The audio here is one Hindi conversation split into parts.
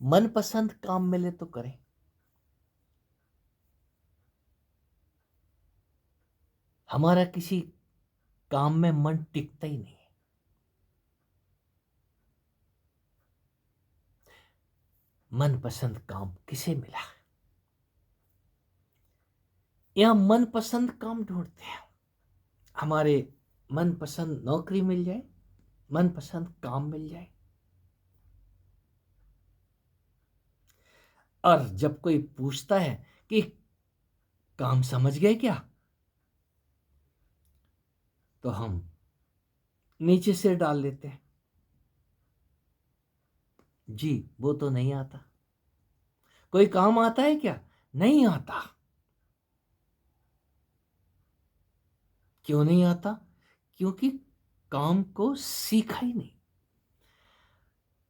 मनपसंद काम मिले तो करें। हमारा किसी काम में मन टिकता ही नहीं है। मनपसंद काम किसे मिला? या मनपसंद काम ढूंढते हैं, हमारे मनपसंद नौकरी मिल जाए, मनपसंद काम मिल जाए। और जब कोई पूछता है कि काम समझ गए क्या, तो हम नीचे सिर डाल लेते हैं, जी वो तो नहीं आता। कोई काम आता है क्या? नहीं आता। क्यों नहीं आता? क्योंकि काम को सीखा ही नहीं,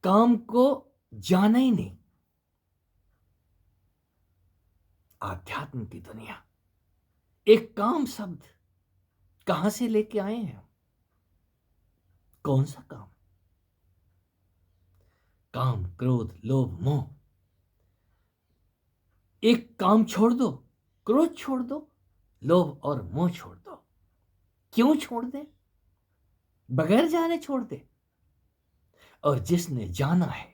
काम को जाना ही नहीं। आध्यात्म की दुनिया, एक काम शब्द कहां से लेके आए हैं? कौन सा काम? काम, क्रोध, लोभ, मोह। एक काम छोड़ दो, क्रोध छोड़ दो, लोभ और मोह छोड़ दो। क्यों छोड़ दे? बगैर जाने छोड़ दे। और जिसने जाना है,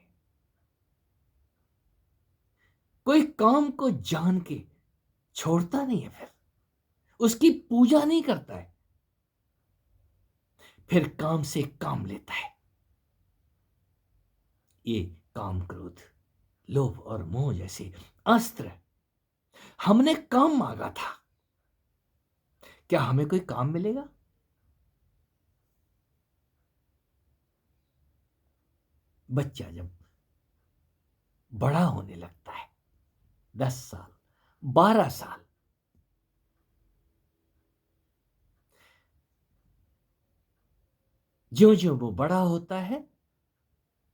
कोई काम को जान के छोड़ता नहीं है, फिर उसकी पूजा नहीं करता है, फिर काम से काम लेता है। ये काम, क्रोध, लोभ और मोह जैसे अस्त्र, हमने काम मांगा था, क्या हमें कोई काम मिलेगा? बच्चा जब बड़ा होने लगता है, 10 साल, 12 साल, ज्यों ज्यों वो बड़ा होता है,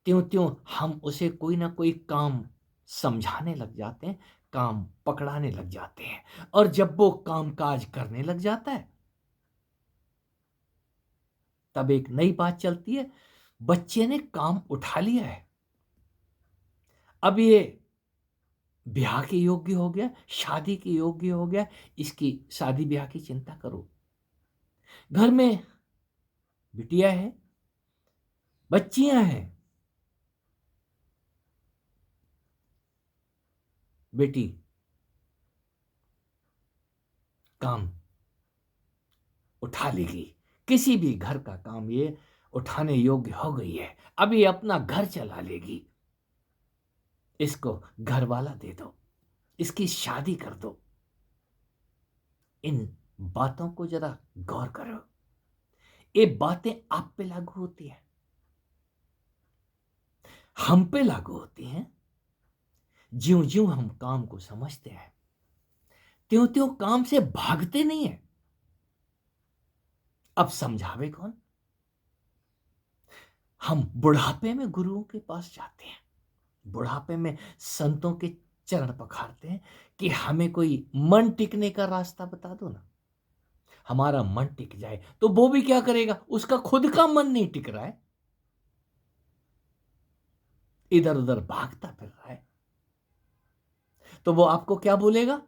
त्यों त्यों हम उसे कोई ना कोई काम समझाने लग जाते हैं, काम पकड़ाने लग जाते हैं। और जब वो काम काज करने लग जाता है, तब एक नई बात चलती है, बच्चे ने काम उठा लिया है, अब ये ब्याह के योग्य हो गया, शादी के योग्य हो गया, इसकी शादी ब्याह की चिंता करो। घर में बिटिया है, बच्चियां हैं, बेटी काम उठा लेगी, किसी भी घर का काम ये उठाने योग्य हो गई है, अब ये अपना घर चला लेगी, इसको घर वाला दे दो, इसकी शादी कर दो। इन बातों को जरा गौर करो, ये बातें आप पे लागू होती हैं, हम पे लागू होती हैं। ज्यों ज्यों हम काम को समझते हैं, त्यों त्यों काम से भागते नहीं है। अब समझावे कौन? हम बुढ़ापे में गुरुओं के पास जाते हैं, बुढ़ापे में संतों के चरण पखारते हैं कि हमें कोई मन टिकने का रास्ता बता दो ना, हमारा मन टिक जाए। तो वो भी क्या करेगा? उसका खुद का मन नहीं टिक रहा है, इधर उधर भागता फिर रहा है, तो वो आपको क्या बोलेगा?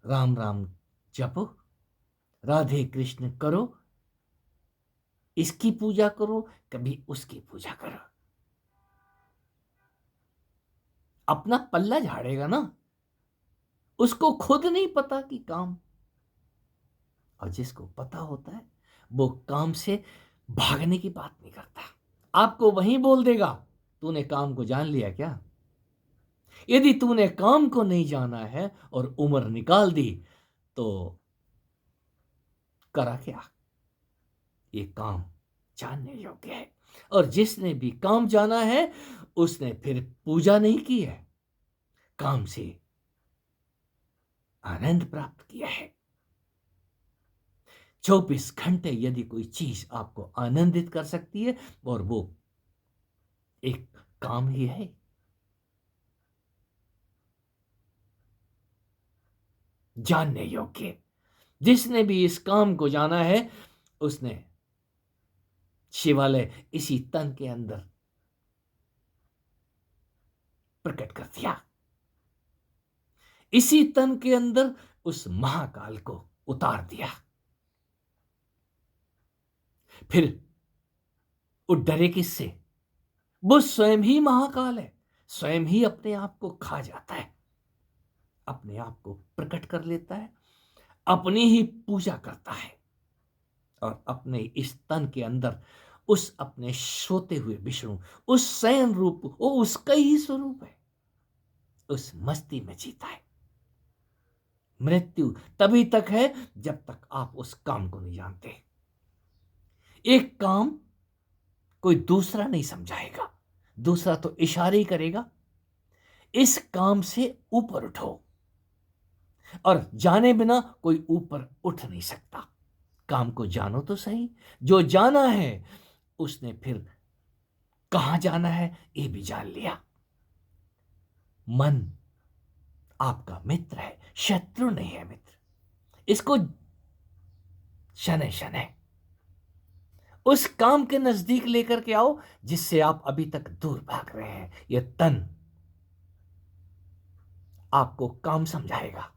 राम राम जपो, राधे कृष्ण करो, इसकी पूजा करो, कभी उसकी पूजा करो। अपना पल्ला झाड़ेगा ना, उसको खुद नहीं पता कि काम। और जिसको पता होता है, वो काम से भागने की बात नहीं करता, आपको वहीं बोल देगा, तूने काम को जान लिया क्या? यदि तूने काम को नहीं जाना है और उम्र निकाल दी, तो करा क्या? ये काम जानने योग्य है। और जिसने भी काम जाना है, उसने फिर पूजा नहीं की है, काम से आनंद प्राप्त किया है। 24 घंटे यदि कोई चीज आपको आनंदित कर सकती है, और वो एक काम ही है। जानने योग्य, जिसने भी इस काम को जाना है, उसने शिवालय इसी तन के अंदर प्रकट कर दिया। इसी तन के अंदर उस महाकाल को उतार दिया। फिर वो डरे किससे? वो स्वयं ही महाकाल है, स्वयं ही अपने आप को खा जाता है, अपने आप को प्रकट कर लेता है, अपनी ही पूजा करता है और अपने इस तन के अंदर उस अपने सोते हुए विष्णु, उस शयन रूप, वो उसका ही स्वरूप है, उस मस्ती में जीता है। मृत्यु तभी तक है जब तक आप उस काम को नहीं जानते। एक काम कोई दूसरा नहीं समझाएगा, दूसरा तो इशारे ही करेगा, इस काम से ऊपर उठो, और जाने बिना कोई ऊपर उठ नहीं सकता। काम को जानो तो सही, जो जाना है उसने फिर कहां जाना है ये भी जान लिया। मन आपका मित्र है, शत्रु नहीं है मित्र। इसको शनै शनै उस काम के नजदीक लेकर के आओ जिससे आप अभी तक दूर भाग रहे हैं। यह तन आपको काम समझाएगा,